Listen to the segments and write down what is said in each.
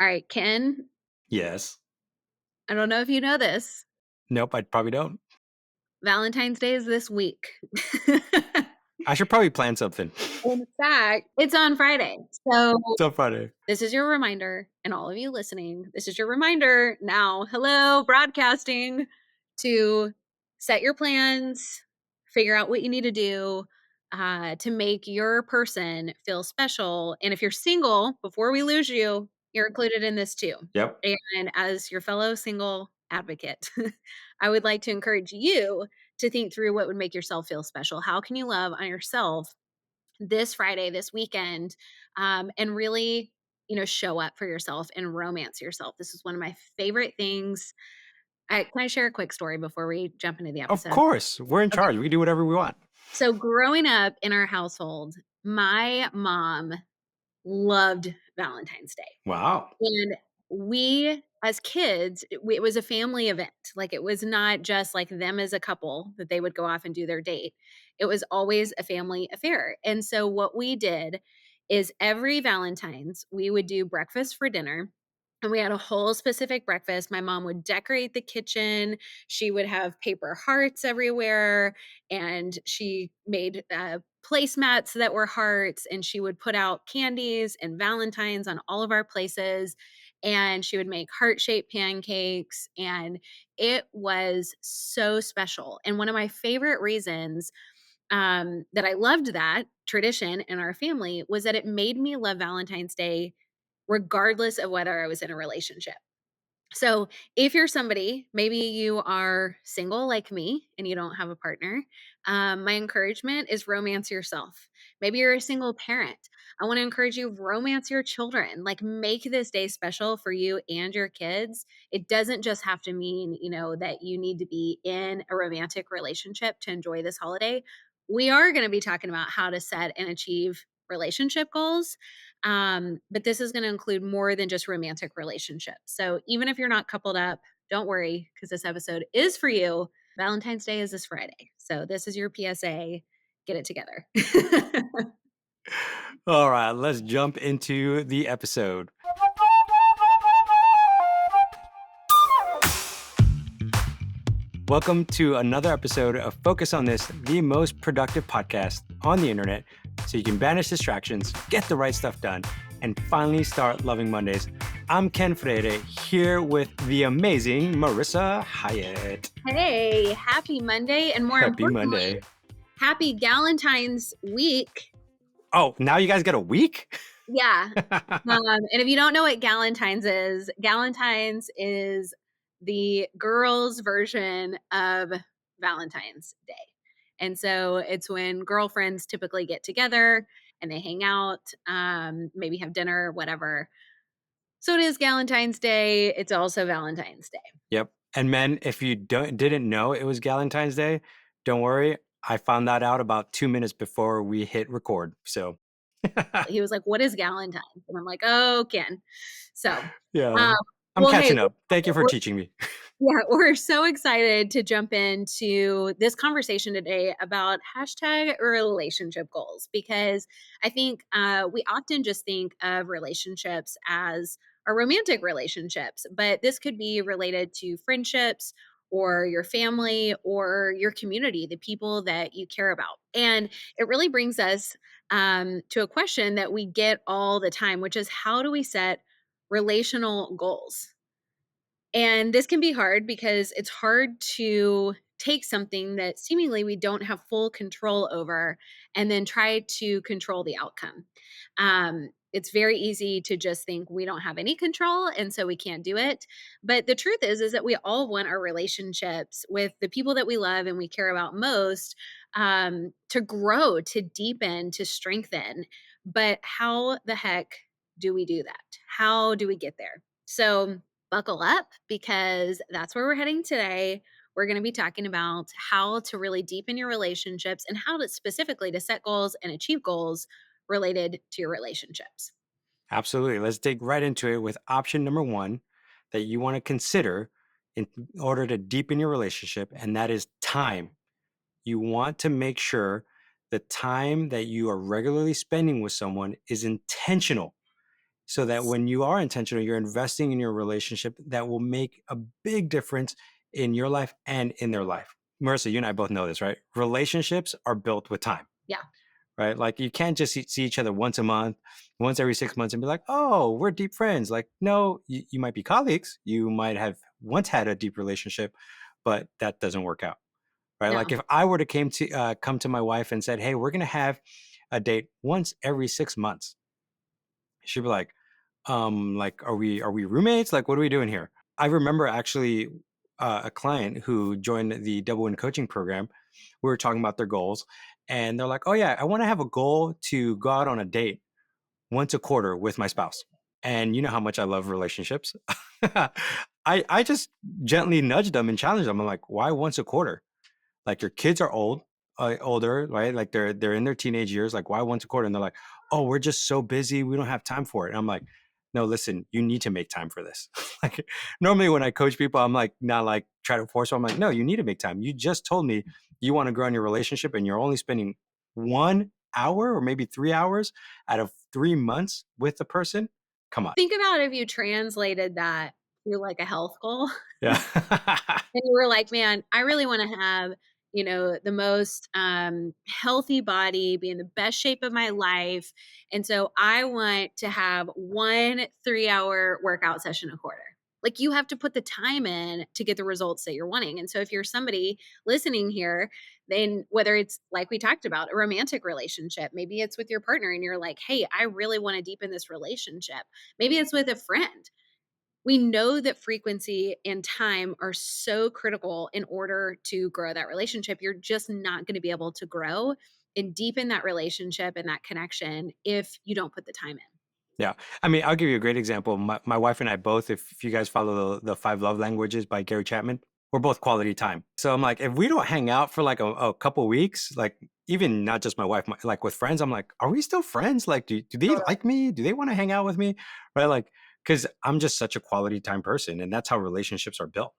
All right, Ken, Yes. I don't know if you know this. Nope, I probably don't. Valentine's Day is this week. I should probably plan something. In fact, it's on Friday. So It's on Friday. this is your reminder, and all of you listening, this is your reminder now. Hello, broadcasting to set your plans, figure out what you need to do to make your person feel special. And if you're single, before we lose you, you're included in this too. Yep. And as your fellow single advocate, I would like to encourage you to think through what would make yourself feel special. How can you love on yourself this Friday, this weekend, and really, show up for yourself and romance yourself. This is one of my favorite things. Can I share a quick story before we jump into the Of episode? course. We're in Okay. charge. We can do whatever we want. So, growing up in our household, my mom loved Valentine's Day. Wow. And we, as kids, it was a family event. Like, it was not just like them as a couple that they would go off and do their date. It was always a family affair. And so what we did is every Valentine's, we would do breakfast for dinner. And we had a whole specific breakfast. My mom would decorate the kitchen. She would have paper hearts everywhere. And she made placemats that were hearts, and she would put out candies and Valentines on all of our places, and she would make heart-shaped pancakes, and it was so special. And one of my favorite reasons that I loved that tradition in our family was that it made me love Valentine's Day regardless of whether I was in a relationship. So, if you're somebody, maybe you are single like me and you don't have a partner, my encouragement is romance yourself. Maybe you're a single parent. I want to encourage you, romance your children. Like, make this day special for you and your kids. It doesn't just have to mean, that you need to be in a romantic relationship to enjoy this holiday. We are going to be talking about how to set and achieve relationship goals. But this is going to include more than just romantic relationships. So even if you're not coupled up, don't worry because this episode is for you. Valentine's Day is this Friday. So this is your PSA. Get it together. All right, let's jump into the episode. Welcome to another episode of Focus on This, the most productive podcast on the internet, so you can banish distractions, get the right stuff done, and finally start loving Mondays. I'm Ken Freire, here with the amazing Marissa Hyatt. Hey, happy Monday. And more Happy importantly, Monday. happy Galentine's week. Oh, now you guys get a week? Yeah. And if you don't know what Galentine's is the girls' version of Valentine's Day. And so it's when girlfriends typically get together and they hang out, maybe have dinner, whatever. So it is Galentine's Day. It's also Valentine's Day. Yep. And men, if you didn't know it was Galentine's Day, don't worry. I found that out about 2 minutes before we hit record. So He was like, "What is Galentine's?" And I'm like, "Oh, Ken." So, yeah, um, I'm well, hey, catching up. Thank you for teaching me. yeah, we're so excited to jump into this conversation today about hashtag relationship goals because I think we often just think of relationships as our romantic relationships, but this could be related to friendships or your family or your community, the people that you care about. And it really brings us to a question that we get all the time, which is how do we set relational goals? And this can be hard because it's hard to take something that seemingly we don't have full control over and then try to control the outcome. It's very easy to just think we don't have any control and so we can't do it. But the truth is that we all want our relationships with the people that we love and we care about most to grow, to deepen, to strengthen. But how the heck do we do that? How do we get there? So, buckle up because that's where we're heading today. We're going to be talking about how to really deepen your relationships and how to specifically to set goals and achieve goals related to your relationships. Absolutely. Let's dig right into it with option number one that you want to consider in order to deepen your relationship, and that is time. You want to make sure the time that you are regularly spending with someone is intentional. so that when you are intentional, you're investing in your relationship that will make a big difference in your life and in their life. Marissa, you and I both know this, right? Relationships are built with time, Yeah. right? Like you can't just see each other once a month, once every 6 months and be like, oh, we're deep friends. Like, no, you might be colleagues. You might have once had a deep relationship, but that doesn't work out, right? Like No. if I were to come to my wife and said, hey, we're going to have a date once every 6 months, she'd be like, are we roommates? Like, what are we doing here? I remember actually a client who joined the Double Win coaching program. We were talking about their goals, and they're like, "Oh yeah, I want to have a goal to go out on a date once a quarter with my spouse." And you know how much I love relationships. I just gently nudged them and challenged them. I'm like, "Why once a quarter? Like your kids are older, right? Like they're in their teenage years. Like why once a quarter?" And they're like, "Oh, we're just so busy. We don't have time for it." And I'm like, "No, listen, you need to make time for this." Like normally when I coach people, I'm like not like try to force them. I'm like, "No, you need to make time. You just told me you want to grow in your relationship, and you're only spending 1 hour or maybe 3 hours out of 3 months with the person. Come on." Think about if you translated that to like a health goal. Yeah. And you were like, "Man, I really wanna have, the most, healthy body, be in the best shape of my life, and so I want to have 1 three-hour workout session a quarter." Like, you have to put the time in to get the results that you're wanting, and so if you're somebody listening here, then whether it's like we talked about, a romantic relationship, maybe it's with your partner and you're like, "Hey, I really wanna deepen this relationship." Maybe it's with a friend. We know that frequency and time are so critical in order to grow that relationship. You're just not going to be able to grow and deepen that relationship and that connection if you don't put the time in. Yeah. I mean, I'll give you a great example. My wife and I both, if you guys follow the Five Love Languages by Gary Chapman, we're both quality time. So I'm like, if we don't hang out for like a couple weeks, like even not just my wife, like with friends, I'm like, are we still friends? Like, do they like me? Do they want to hang out with me? Right. Like, because I'm just such a quality time person. And that's how relationships are built.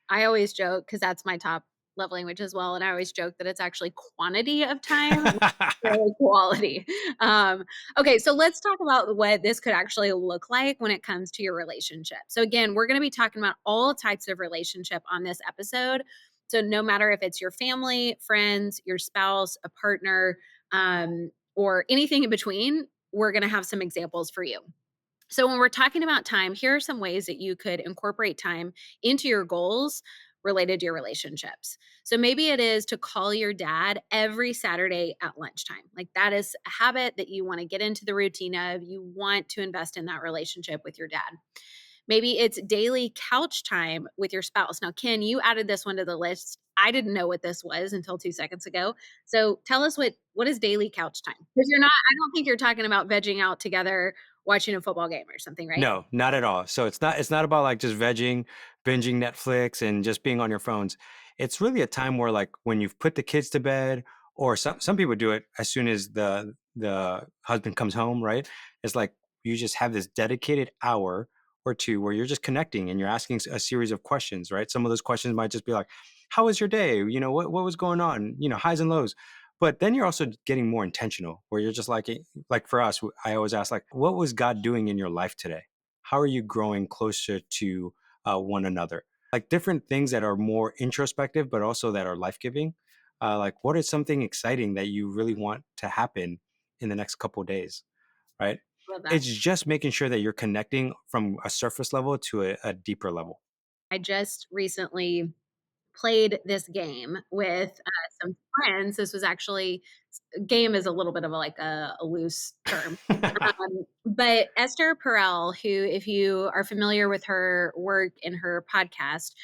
I always joke because that's my top love language as well. And I always joke that it's actually quantity of time, not necessarily quality. Um, okay, so let's talk about what this could actually look like when it comes to your relationship. So, again, we're going to be talking about all types of relationship on this episode. So, no matter if it's your family, friends, your spouse, a partner, or anything in between, we're going to have some examples for you. So, when we're talking about time, here are some ways that you could incorporate time into your goals related to your relationships. So, maybe it is to call your dad every Saturday at lunchtime. Like, that is a habit that you want to get into the routine of. You want to invest in that relationship with your dad. Maybe it's daily couch time with your spouse. Now, Ken, you added this one to the list. I didn't know what this was until 2 seconds ago. So tell us what is daily couch time? Because you're not, I don't think you're talking about vegging out together watching a football game or something, right? No, not at all. So it's not about like just vegging, binging Netflix and just being on your phones. It's really a time where like when you've put the kids to bed, or some people do it as soon as the husband comes home, right? It's like you just have this dedicated hour or two where you're just connecting and you're asking a series of questions, right? Some of those questions might just be like, how was your day? What was going on? Highs and lows. But then you're also getting more intentional where you're just like for us, I always ask like, what was God doing in your life today? How are you growing closer to one another? Like different things that are more introspective, but also that are life giving. Like, what is something exciting that you really want to happen in the next couple of days? Right? Love that. It's just making sure that you're connecting from a surface level to a deeper level. I just recently played this game with some friends. This was actually game is a little bit of a loose term. But Esther Perel, who, if you are familiar with her work and her podcast,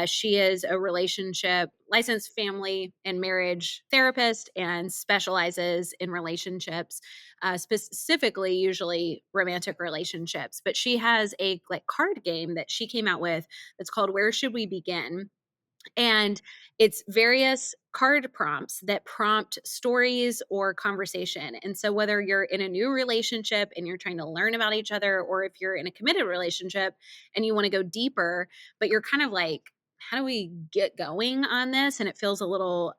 she is a relationship licensed family and marriage therapist and specializes in relationships, specifically usually romantic relationships. But she has a like card game that she came out with that's called "Where Should We Begin?" And it's various card prompts that prompt stories or conversation. And so, whether you're in a new relationship and you're trying to learn about each other, or if you're in a committed relationship and you want to go deeper, but you're kind of like, how do we get going on this? And it feels a little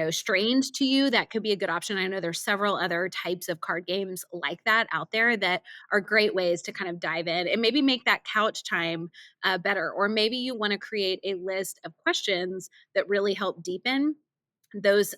strange to you, that could be a good option. I know there's several other types of card games like that out there that are great ways to kind of dive in and maybe make that couch time better. Or maybe you want to create a list of questions that really help deepen those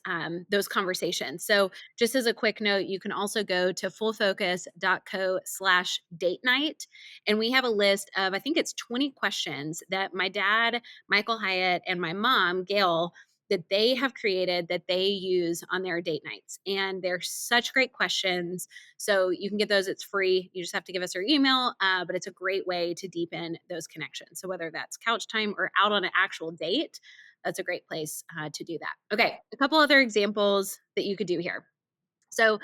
conversations. So just as a quick note, you can also go to fullfocus.co/date night. And we have a list of, I think it's 20 questions that my dad, Michael Hyatt, and my mom, Gail, that they have created that they use on their date nights. And they're such great questions. So you can get those, it's free. You just have to give us your email, but it's a great way to deepen those connections. So whether that's couch time or out on an actual date, that's a great place to do that. Okay, a couple other examples that you could do here. So,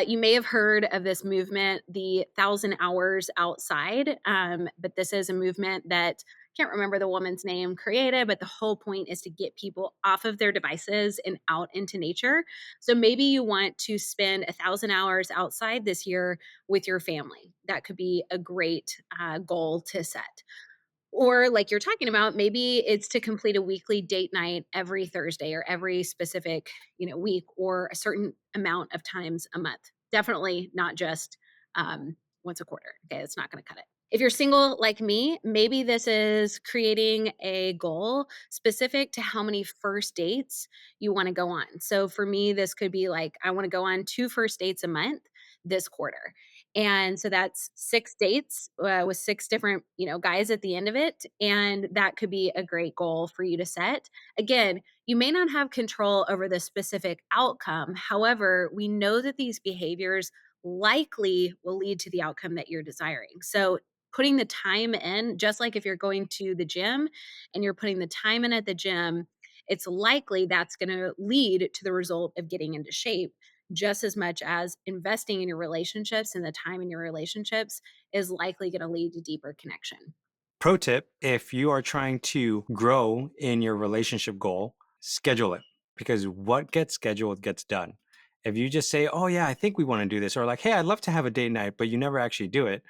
you may have heard of this movement, the 1,000 hours outside. But this is a movement that can't remember the woman's name created, but the whole point is to get people off of their devices and out into nature. So maybe you want to spend 1,000 hours outside this year with your family. That could be a great goal to set. Or like you're talking about, maybe it's to complete a weekly date night every Thursday or every specific, week or a certain amount of times a month. Definitely not just once a quarter. Okay, that's not going to cut it. If you're single like me, maybe this is creating a goal specific to how many first dates you want to go on. So for me, this could be like, I want to go on 2 first dates a month this quarter. And so that's 6 dates with 6 different, guys at the end of it. And that could be a great goal for you to set. Again, you may not have control over the specific outcome. However, we know that these behaviors likely will lead to the outcome that you're desiring. So putting the time in, just like if you're going to the gym and you're putting the time in at the gym, it's likely that's going to lead to the result of getting into shape just as much as investing in your relationships and the time in your relationships is likely going to lead to deeper connection. Pro tip, if you are trying to grow in your relationship goal, schedule it, because what gets scheduled gets done. If you just say, oh, yeah, I think we want to do this, or like, hey, I'd love to have a date night, but you never actually do it,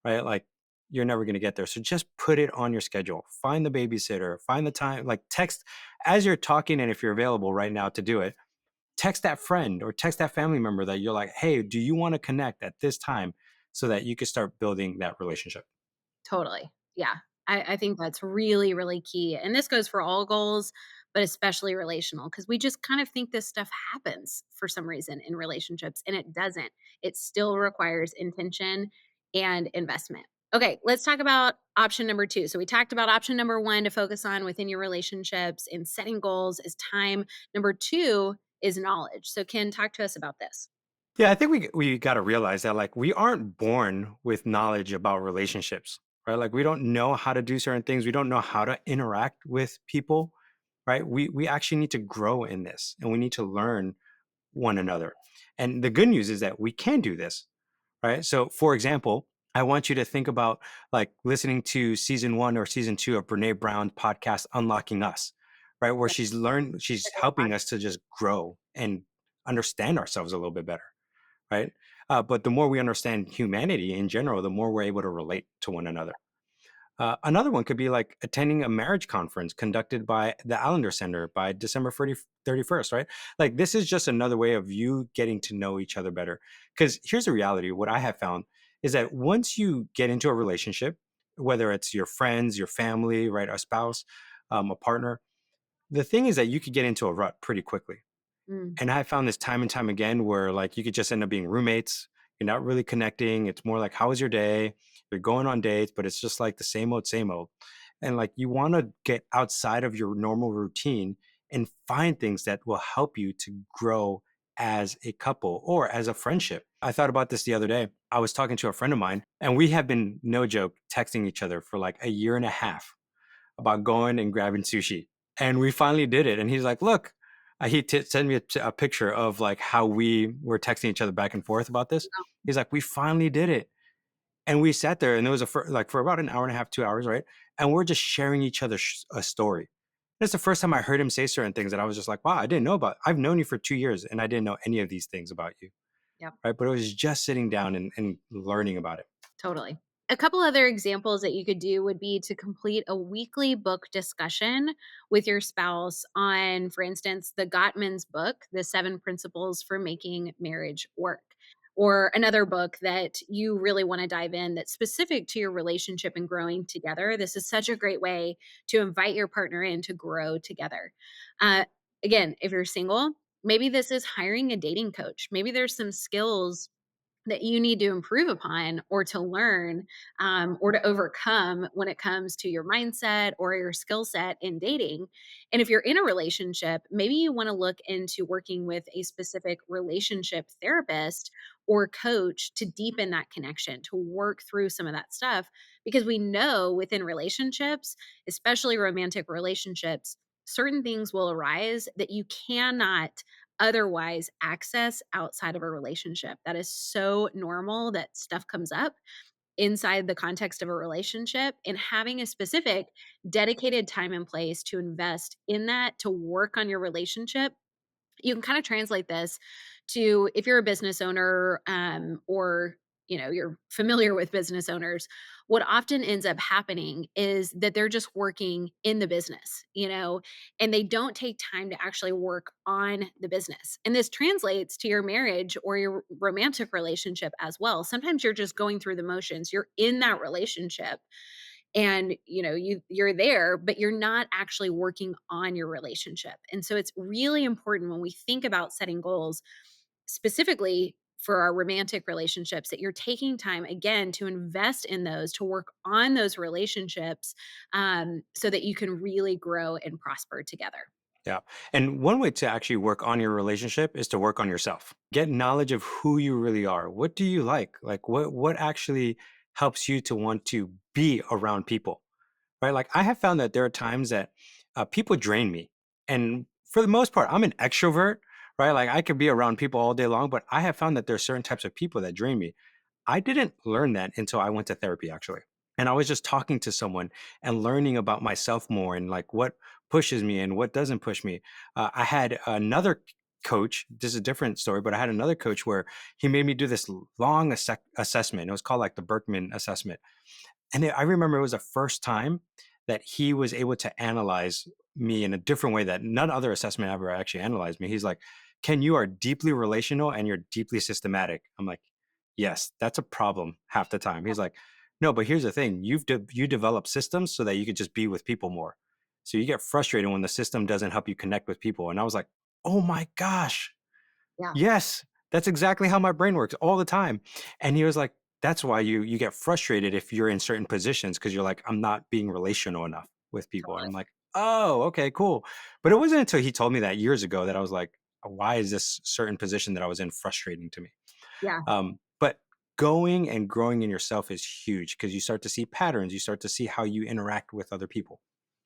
right? Like, you're never going to get there. So just put it on your schedule. Find the babysitter, find the time, like text as you're talking. And if you're available right now to do it, text that friend or text that family member that you're like, hey, do you want to connect at this time so that you can start building that relationship? Totally. Yeah. I think that's really, really key. And this goes for all goals, but especially relational, because we just kind of think this stuff happens for some reason in relationships, and it doesn't. It still requires intention and investment. Okay, let's talk about option number two. So we talked about option number one to focus on within your relationships and setting goals is time. Number two is knowledge. So, Ken, talk to us about this. Yeah, I think we got to realize that like we aren't born with knowledge about relationships, right? Like we don't know how to do certain things. We don't know how to interact with people, right? We actually need to grow in this and we need to learn one another. And the good news is that we can do this, right? So, for example, I want you to think about like listening to season 1 or season 2 of Brene Brown's podcast, Unlocking Us, right? Where That's she's a great helping us to just grow and understand ourselves a little bit better, right? But the more we understand humanity in general, the more we're able to relate to one another. Another one could be like attending a marriage conference conducted by the Allender Center by December 31st, right? Like this is just another way of you getting to know each other better. Because here's the reality, what I have found is that once you get into a relationship, whether it's your friends, your family, right, a spouse, a partner, the thing is that you could get into a rut pretty quickly. Mm, And I found this time and time again where like you could just end up being roommates. You're not really connecting. It's more like, how was your day? You're going on dates, but it's just like the same old, same old. And like you want to get outside of your normal routine and find things that will help you to grow as a couple or as a friendship. I thought about this the other day. I was talking to a friend of mine, and we have been, no joke, texting each other for like a year and a half about going and grabbing sushi. And we finally did it. And he's like, look, sent me a picture of like how we were texting each other back and forth about this. He's like, we finally did it. And we sat there and it was like for about an hour and a half, 2 hours, right? And we're just sharing each other a story. That's the first time I heard him say certain things that I was just like, wow, I didn't know about. I've known you for 2 years and I didn't know any of these things about you, yep. right? But it was just sitting down and learning about it. Totally. A couple other examples that you could do would be to complete a weekly book discussion with your spouse on, for instance, the Gottman's book, The Seven Principles for Making Marriage Work, or another book that you really want to dive in that's specific to your relationship and growing together. This is such a great way to invite your partner in to grow together. Uh, Again, if you're single, maybe this is hiring a dating coach. Maybe there's some skills that you need to improve upon or to learn, or to overcome when it comes to your mindset or your skill set in dating. And if you're in a relationship, maybe you want to look into working with a specific relationship therapist or coach to deepen that connection, to work through some of that stuff. Because we know within relationships, especially romantic relationships, certain things will arise that you cannot otherwise access outside of a relationship. That is so normal that stuff comes up inside the context of a relationship, and having a specific dedicated time and place to invest in that, to work on your relationship. You can kind of translate this to, if you're a business owner, or you're familiar with business owners, what often ends up happening is that they're just working in the business, and they don't take time to actually work on the business. And this translates to your marriage or your romantic relationship as well. Sometimes you're just going through the motions, you're in that relationship, and you're there, but you're not actually working on your relationship. And so it's really important when we think about setting goals, specifically for our romantic relationships, that you're taking time again to invest in those, to work on those relationships, so that you can really grow and prosper together. Yeah. And one way to actually work on your relationship is to work on yourself. Get knowledge of who you really are. What do you like? Like what actually helps you to want to be around people? Right? Like I have found that there are times that people drain me. And for the most part, I'm an extrovert, right? Like I could be around people all day long, but I have found that there are certain types of people that drain me. I didn't learn that until I went to therapy, actually. And I was just talking to someone and learning about myself more and like what pushes me and what doesn't push me. I had another coach. This is a different story, but I had another coach where he made me do this long assessment. It was called like the Berkman assessment. And I remember it was the first time that he was able to analyze me in a different way that none other assessment ever actually analyzed me. He's like, Ken, you are deeply relational and you're deeply systematic. I'm like, yes, that's a problem half the time. He's like, no, but here's the thing. You develop systems so that you could just be with people more. So you get frustrated when the system doesn't help you connect with people. And I was like, oh my gosh, Yeah, yes, that's exactly how my brain works all the time. And he was like, that's why you get frustrated if you're in certain positions because you're like, I'm not being relational enough with people. And totally. I'm like, oh, okay, cool. But it wasn't until he told me that years ago that I was like, why is this certain position that I was in frustrating to me? Yeah. But going and growing in yourself is huge because you start to see patterns, you start to see how you interact with other people.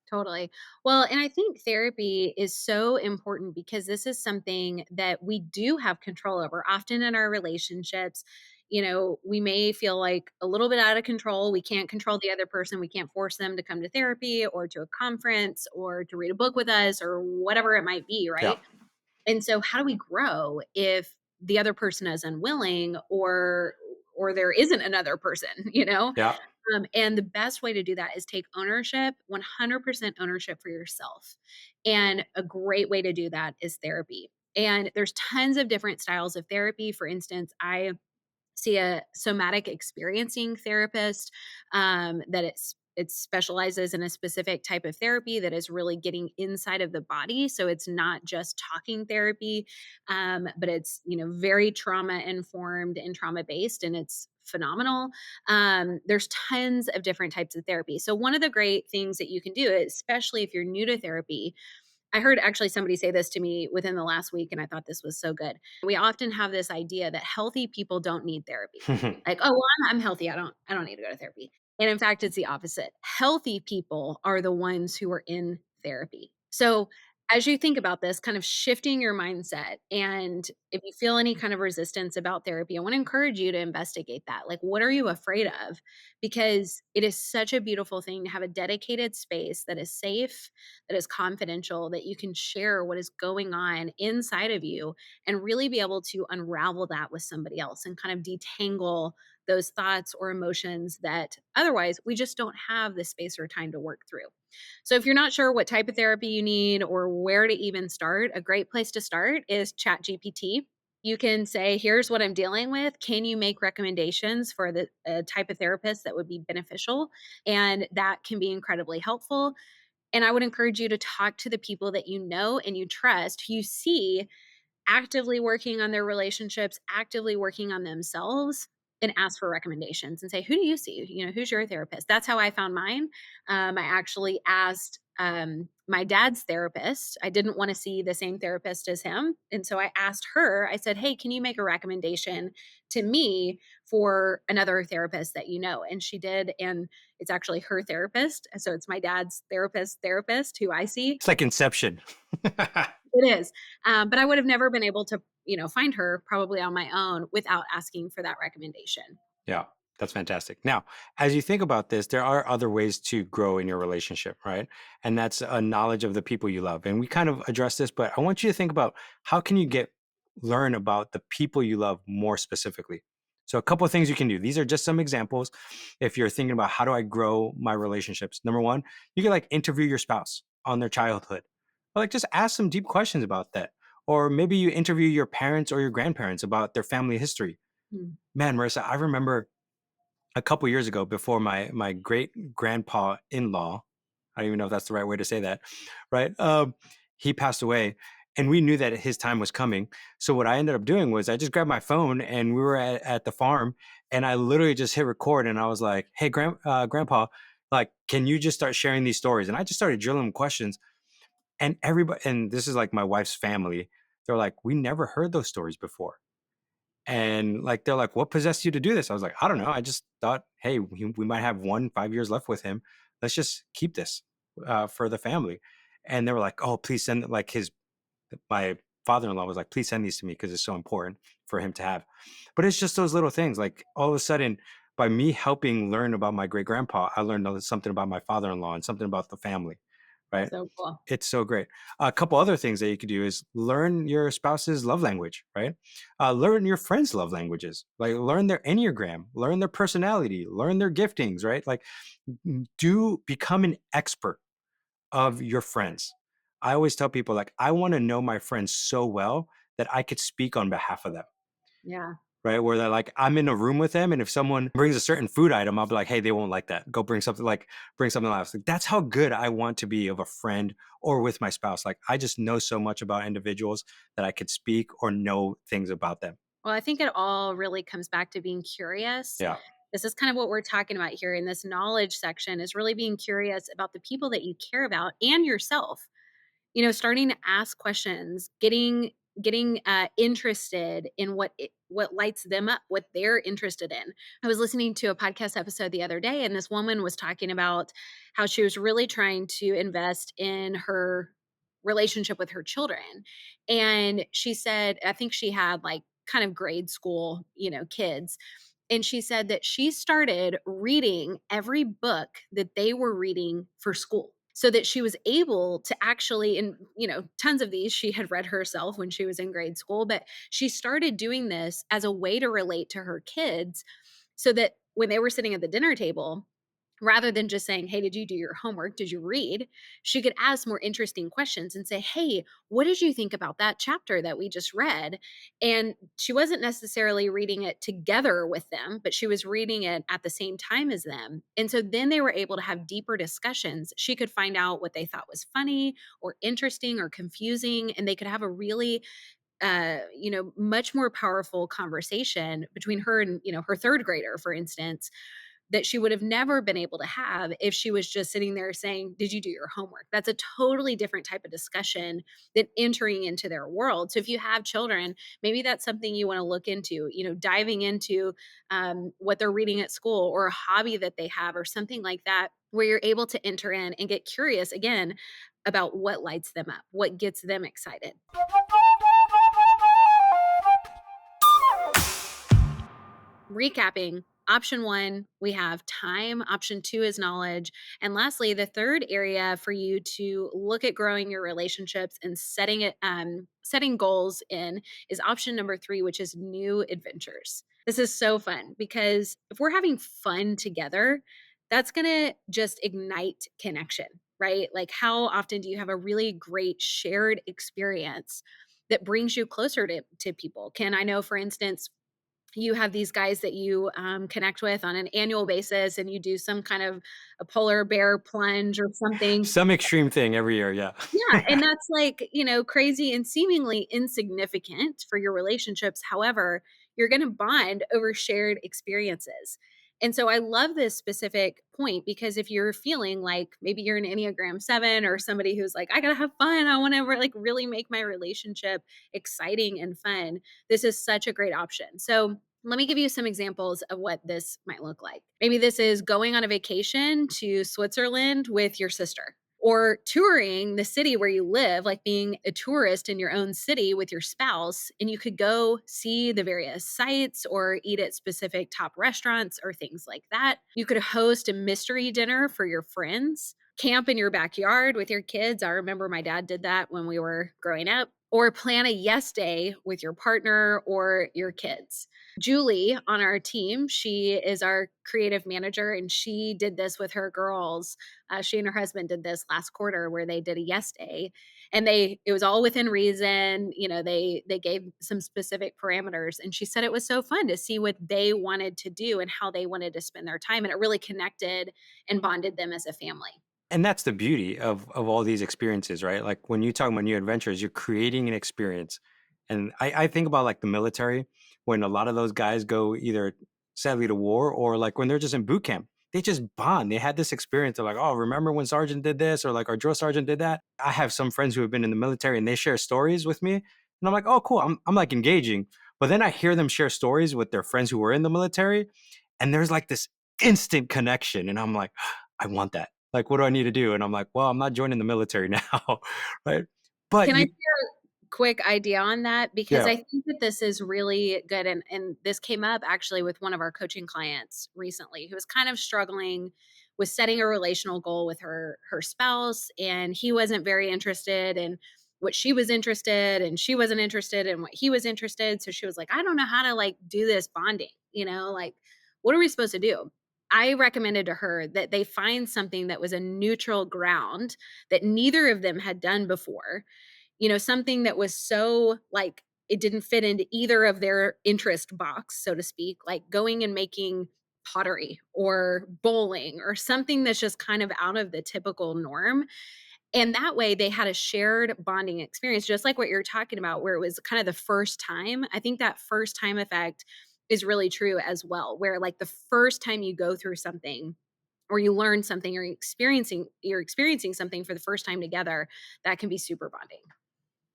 Totally. Well, and I think therapy is so important because this is something that we do have control over. Often in our relationships, we may feel like a little bit out of control. We can't control the other person. We can't force them to come to therapy or to a conference or to read a book with us or whatever it might be, Yeah. right? And so how do we grow if the other person is unwilling, or there isn't another person, Yeah. And the best way to do that is take ownership, 100% ownership for yourself. And a great way to do that is therapy. And there's tons of different styles of therapy. For instance, I see a somatic experiencing therapist, that it specializes in a specific type of therapy that is really getting inside of the body. So it's not just talking therapy, but it's very trauma informed and trauma based, and it's phenomenal. There's tons of different types of therapy. So one of the great things that you can do, especially if you're new to therapy, I heard actually somebody say this to me within the last week, and I thought this was so good. We often have this idea that healthy people don't need therapy. Like, "Oh, well, I'm healthy. I don't need to go to therapy." And in fact, it's the opposite. Healthy people are the ones who are in therapy. So, as you think about this, kind of shifting your mindset, and if you feel any kind of resistance about therapy, I want to encourage you to investigate that. Like, what are you afraid of? Because it is such a beautiful thing to have a dedicated space that is safe, that is confidential, that you can share what is going on inside of you and really be able to unravel that with somebody else and kind of detangle those thoughts or emotions that otherwise we just don't have the space or time to work through. So if you're not sure what type of therapy you need or where to even start, a great place to start is ChatGPT. You can say, "Here's what I'm dealing with. Can you make recommendations for the type of therapist that would be beneficial?" And that can be incredibly helpful. And I would encourage you to talk to the people that you know and you trust, who you see actively working on their relationships, actively working on themselves, and ask for recommendations and say, "Who do you see? Who's your therapist?" That's how I found mine. I actually asked my dad's therapist. I didn't want to see the same therapist as him. And so I asked her, I said, "Hey, can you make a recommendation to me for another therapist that you know?" And she did. And it's actually her therapist. So it's my dad's therapist who I see. It's like Inception. It is, but I would have never been able to, find her probably on my own without asking for that recommendation. Yeah, that's fantastic. Now, as you think about this, there are other ways to grow in your relationship, right? And that's a knowledge of the people you love. And we kind of addressed this, but I want you to think about how can you learn about the people you love more specifically. So a couple of things you can do. These are just some examples. If you're thinking about how do I grow my relationships, number one, you can like interview your spouse on their childhood, or like just ask some deep questions about that. Or maybe you interview your parents or your grandparents about their family history. Mm. Man, Marissa, I remember a couple years ago before my great grandpa in law, I don't even know if that's the right way to say that, right? He passed away, and we knew that his time was coming. So what I ended up doing was I just grabbed my phone, and we were at the farm, and I literally just hit record, and I was like, "Hey, grandpa, like, can you just start sharing these stories?" And I just started drilling him questions, and everybody, and this is like my wife's family. They're like, "We never heard those stories before." And like they're like, "What possessed you to do this?" I was like, "I don't know. I just thought, hey, we might have 5 years left with him. Let's just keep this for the family." And they were like, "Oh, please send." Like my father-in-law was like, "Please send these to me because it's so important for him to have." But it's just those little things. Like all of a sudden, by me helping learn about my great grandpa, I learned something about my father-in-law and something about the family. Right? So cool. It's so great. A couple other things that you could do is learn your spouse's love language, right? Learn your friends' love languages. Like learn their enneagram, learn their personality, learn their giftings, right? Like do become an expert of your friends. I always tell people like I want to know my friends so well that I could speak on behalf of them, Yeah. right? Where they're like, I'm in a room with them, and if someone brings a certain food item, I'll be like, hey, they won't like that. Go bring something else. Like, that's how good I want to be of a friend or with my spouse. Like, I just know so much about individuals that I could speak or know things about them. Well, I think it all really comes back to being curious. Yeah. This is kind of what we're talking about here in this knowledge section is really being curious about the people that you care about and yourself. Starting to ask questions, getting interested in what lights them up, what they're interested in. I was listening to a podcast episode the other day, and this woman was talking about how she was really trying to invest in her relationship with her children. And she said, I think she had like kind of grade school, kids. And she said that she started reading every book that they were reading for school so that she was able to actually, and tons of these she had read herself when she was in grade school, but she started doing this as a way to relate to her kids so that when they were sitting at the dinner table, rather than just saying, "Hey, did you do your homework? Did you read?" She could ask more interesting questions and say, "Hey, what did you think about that chapter that we just read?" And she wasn't necessarily reading it together with them, but she was reading it at the same time as them. And so then they were able to have deeper discussions. She could find out what they thought was funny or interesting or confusing, and they could have a really much more powerful conversation between her and, her third grader, for instance, that she would have never been able to have if she was just sitting there saying, "Did you do your homework?" That's a totally different type of discussion than entering into their world. So if you have children, maybe that's something you want to look into, diving into what they're reading at school or a hobby that they have or something like that, where you're able to enter in and get curious again about what lights them up, what gets them excited. Recapping, option one, we have time. Option two is knowledge. And lastly, the third area for you to look at growing your relationships and setting goals in is option number three, which is new adventures. This is so fun because if we're having fun together, that's going to just ignite connection, right? Like, how often do you have a really great shared experience that brings you closer to people? Can I know, for instance, you have these guys that you connect with on an annual basis and you do some kind of a polar bear plunge or something. Some extreme thing every year, yeah. Yeah, and that's like, crazy and seemingly insignificant for your relationships. However, you're gonna bond over shared experiences. And so I love this specific point because if you're feeling like maybe you're an Enneagram 7 or somebody who's like, I gotta have fun, I wanna like really make my relationship exciting and fun, this is such a great option. So let me give you some examples of what this might look like. Maybe this is going on a vacation to Switzerland with your sister, or touring the city where you live, like being a tourist in your own city with your spouse, and you could go see the various sites or eat at specific top restaurants or things like that. You could host a mystery dinner for your friends, camp in your backyard with your kids. I remember my dad did that when we were growing up. Or plan a yes day with your partner or your kids. Julie on our team, she is our creative manager, and she did this with her girls. She and her husband did this last quarter where they did a yes day, and it was all within reason. They gave some specific parameters, and she said it was so fun to see what they wanted to do and how they wanted to spend their time, and it really connected and bonded them as a family. And that's the beauty of all these experiences, right? Like when you talk about new adventures, you're creating an experience. And I think about like the military, when a lot of those guys go either sadly to war or like when they're just in boot camp, they just bond. They had this experience of like, oh, remember when Sergeant did this, or like our drill sergeant did that. I have some friends who have been in the military and they share stories with me. And I'm like, oh, cool. I'm like engaging. But then I hear them share stories with their friends who were in the military. And there's like this instant connection. And I'm like, I want that. Like, what do I need to do? And I'm like, well, I'm not joining the military now. Right. But Can I you, share a quick idea on that? Because yeah, I think that this is really good, and this came up actually with one of our coaching clients recently who was kind of struggling with setting a relational goal with her spouse, and he wasn't very interested in what she was interested, and she wasn't interested in what he was interested. So she was like, I don't know how to like do this bonding, like what are we supposed to do? I recommended to her that they find something that was a neutral ground that neither of them had done before, something that was so like it didn't fit into either of their interest box, so to speak, like going and making pottery or bowling or something that's just kind of out of the typical norm. And that way they had a shared bonding experience, just like what you're talking about, where it was kind of the first time. I think that first time effect is really true as well, where like the first time you go through something or you learn something or you're experiencing something for the first time together, that can be super bonding.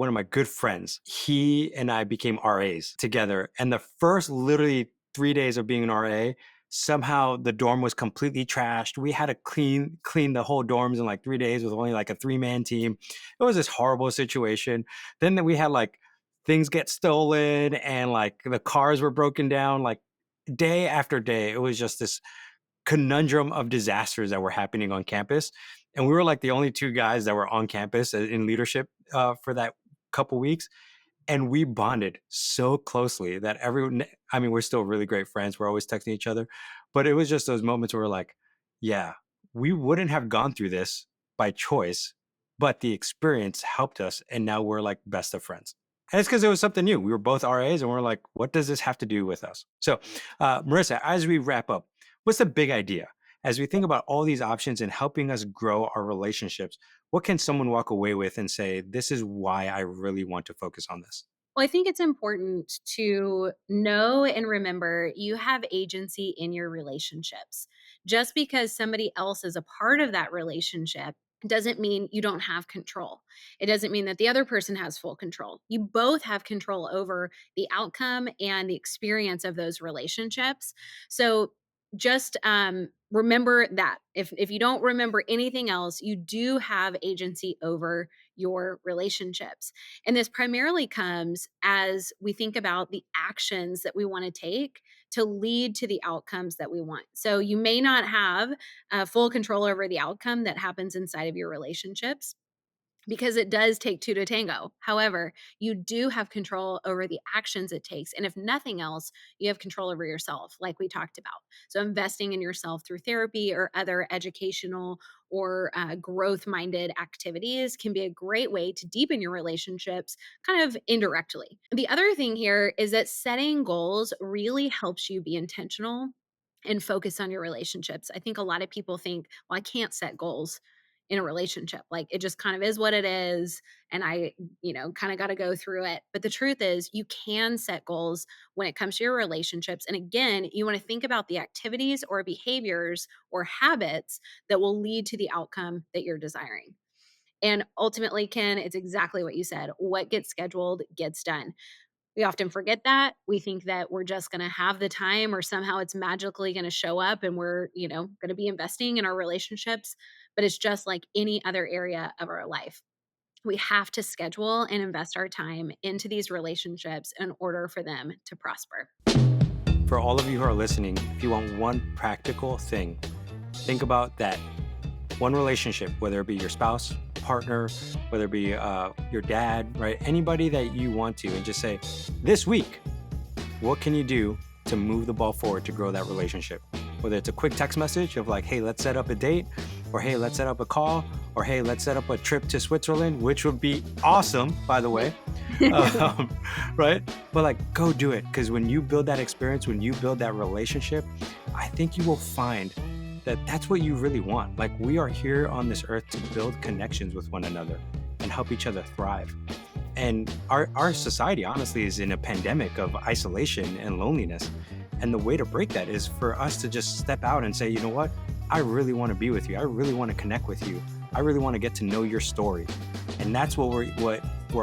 one of my good friends, he and I became RAs together. And the first literally 3 days of being an RA, somehow the dorm was completely trashed. We had to clean the whole dorms in like 3 days with only like a 3-man team. It was this horrible situation. Then we had like things get stolen and like the cars were broken down like day after day. It was just this conundrum of disasters that were happening on campus. And we were like the only two guys that were on campus in leadership for that couple weeks. And we bonded so closely that everyone, I mean, we're still really great friends. We're always texting each other. But it was just those moments where we're like, yeah, we wouldn't have gone through this by choice, but the experience helped us. And now we're like best of friends. And it's because it was something new. We were both RAs and we're like, what does this have to do with us? So, Marissa, as we wrap up, what's the big idea? As we think about all these options and helping us grow our relationships, what can someone walk away with and say, this is why I really want to focus on this? Well, I think it's important to know and remember you have agency in your relationships. Just because somebody else is a part of that relationship doesn't mean you don't have control. It doesn't mean that the other person has full control. You both have control over the outcome and the experience of those relationships. So just remember that if you don't remember anything else, you do have agency over your relationships. And this primarily comes as we think about the actions that we want to take to lead to the outcomes that we want. So you may not have full control over the outcome that happens inside of your relationships. because it does take two to tango. However, you do have control over the actions it takes. And if nothing else, you have control over yourself, like we talked about. So, investing in yourself through therapy or other educational or growth minded activities can be a great way to deepen your relationships kind of indirectly. The other thing here is that setting goals really helps you be intentional and focus on your relationships. I think a lot of people think, well, I can't set goals in a relationship. Like it just kind of is what it is. And I, kind of got to go through it. But the truth is, you can set goals when it comes to your relationships. And again, you want to think about the activities or behaviors or habits that will lead to the outcome that you're desiring. And ultimately, Ken, it's exactly what you said. What gets scheduled gets done. We often forget that. We think that we're just gonna have the time or somehow it's magically gonna show up and we're, gonna be investing in our relationships, but it's just like any other area of our life. We have to schedule and invest our time into these relationships in order for them to prosper. For all of you who are listening, if you want one practical thing, think about that one relationship, whether it be your spouse, partner, whether it be your dad, right? Anybody that you want to, and just say, this week, what can you do to move the ball forward to grow that relationship? Whether it's a quick text message of like, hey, let's set up a date, or hey, let's set up a call, or hey, let's set up a trip to Switzerland, which would be awesome, by the way. Right? But like, go do it. Because when you build that experience, when you build that relationship, I think you will find that that's what you really want. Like, we are here on this earth to build connections with one another and help each other thrive. And our society, honestly, is in a pandemic of isolation and loneliness. And the way to break that is for us to just step out and say, you know what? I really want to be with you. I really want to connect with you. I really want to get to know your story. And that's what we're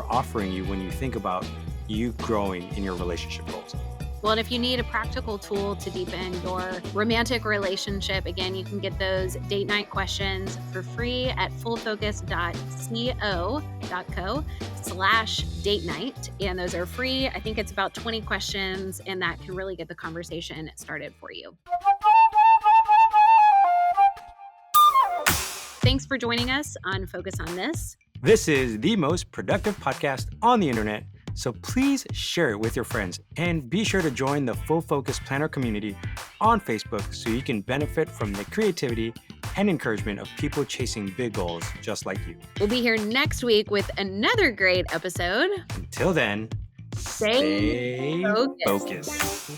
offering you when you think about you growing in your relationship goals. Well, and if you need a practical tool to deepen your romantic relationship, again, you can get those date night questions for free at fullfocus.co.co/date night. And those are free. I think it's about 20 questions, and that can really get the conversation started for you. Thanks for joining us on Focus on This. This is the most productive podcast on the internet. So please share it with your friends and be sure to join the Full Focus Planner community on Facebook so you can benefit from the creativity and encouragement of people chasing big goals just like you. We'll be here next week with another great episode. Until then, stay focused.